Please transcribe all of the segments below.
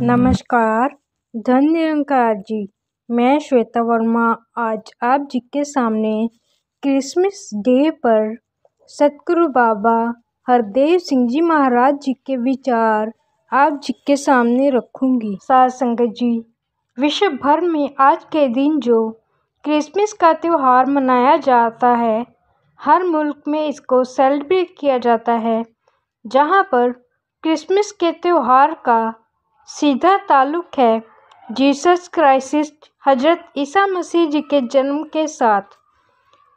नमस्कार, धन निरंकार जी। मैं श्वेता वर्मा आज आप जी के सामने क्रिसमस डे पर सतगुरु बाबा हरदेव सिंह जी महाराज जी के विचार आप जी के सामने रखूंगी। साध संगत जी, विश्व भर में आज के दिन जो क्रिसमस का त्यौहार मनाया जाता है, हर मुल्क में इसको सेलिब्रेट किया जाता है, जहां पर क्रिसमस के त्यौहार का सीधा ताल्लुक है जीसस क्राइस्ट हजरत ईसा मसीह जी के जन्म के साथ।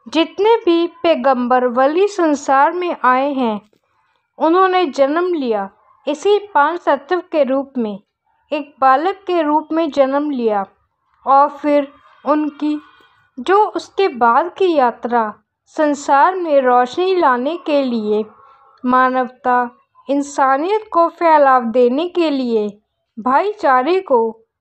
जितने भी पैगंबर वली संसार में आए हैं, उन्होंने जन्म लिया इसी पांच तत्व के रूप में, एक बालक के रूप में जन्म लिया और फिर उनकी जो उसके बाद की यात्रा संसार में रोशनी लाने के लिए, मानवता इंसानियत को फैलाव देने के लिए, भाईचारे को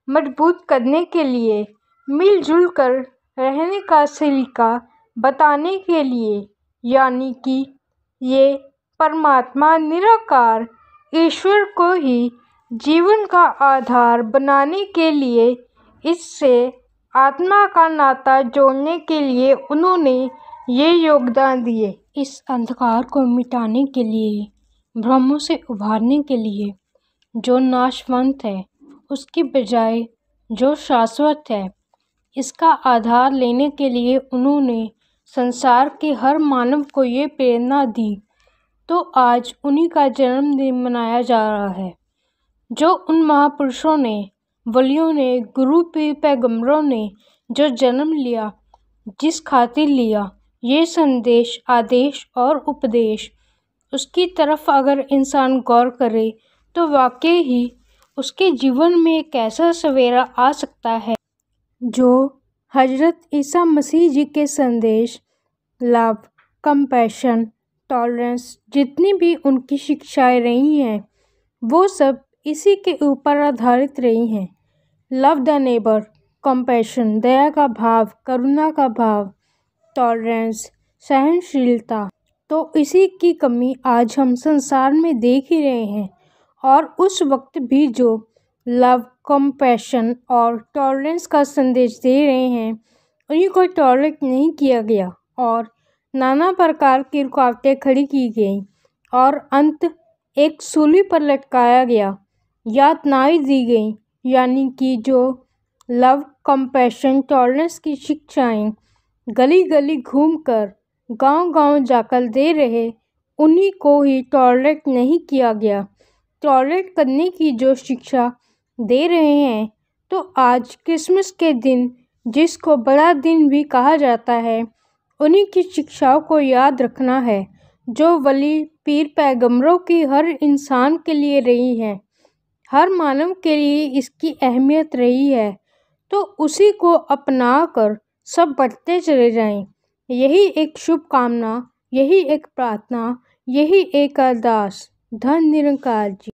मजबूत करने के लिए, मिलजुल कर रहने का सलीका बताने के लिए, यानी कि ये परमात्मा निराकार ईश्वर को ही जीवन का आधार बनाने के लिए, इससे आत्मा का नाता जोड़ने के लिए उन्होंने ये योगदान दिए। इस अंधकार को मिटाने के लिए, भ्रमों से उभारने के लिए, जो नाशवंत है उसकी बजाय जो शाश्वत है, इसका आधार लेने के लिए उन्होंने संसार के हर मानव को ये प्रेरणा दी। तो आज उन्हीं का जन्मदिन मनाया जा रहा है, जो उन महापुरुषों ने, वलियों ने, गुरु पीर पैगंबरों ने जो जन्म लिया, जिस खातिर लिया, ये संदेश, आदेश और उपदेश, उसकी तरफ अगर इंसान गौर करे तो वाकई ही उसके जीवन में एक ऐसा सवेरा आ सकता है जो हजरत ईसा मसीह जी के संदेश, लव, कंपैशन, टॉलरेंस, जितनी भी उनकी शिक्षाएं रही हैं, वो सब इसी के ऊपर आधारित रही हैं। लव द नेबर, कंपैशन, दया का भाव, करुणा का भाव, टॉलरेंस, सहनशीलता, तो इसी की कमी आज हम संसार में देख ही रहे हैं। और उस वक्त भी जो लव, कंपैशन और टॉलरेंस का संदेश दे रहे हैं, उन्हीं को टॉलरेट नहीं किया गया और नाना प्रकार की रुकावटें खड़ी की गई और अंत एक सूली पर लटकाया गया, यातनाएं दी गई। यानी कि जो लव, कंपैशन, टॉलरेंस की शिक्षाएं गली गली घूमकर, गांव-गांव जाकर दे रहे, उन्हीं को ही टॉलरेट नहीं किया गया। टॉलरेट करने की जो शिक्षा दे रहे हैं, तो आज क्रिसमस के दिन, जिसको बड़ा दिन भी कहा जाता है, उन्हीं की शिक्षाओं को याद रखना है, जो वली पीर पैगंबरों की हर इंसान के लिए रही है, हर मानव के लिए इसकी अहमियत रही है। तो उसी को अपना कर सब बढ़ते चले जाएं। यही एक शुभकामना, यही एक प्रार्थना, यही एक अरदास। धन निरंकार जी।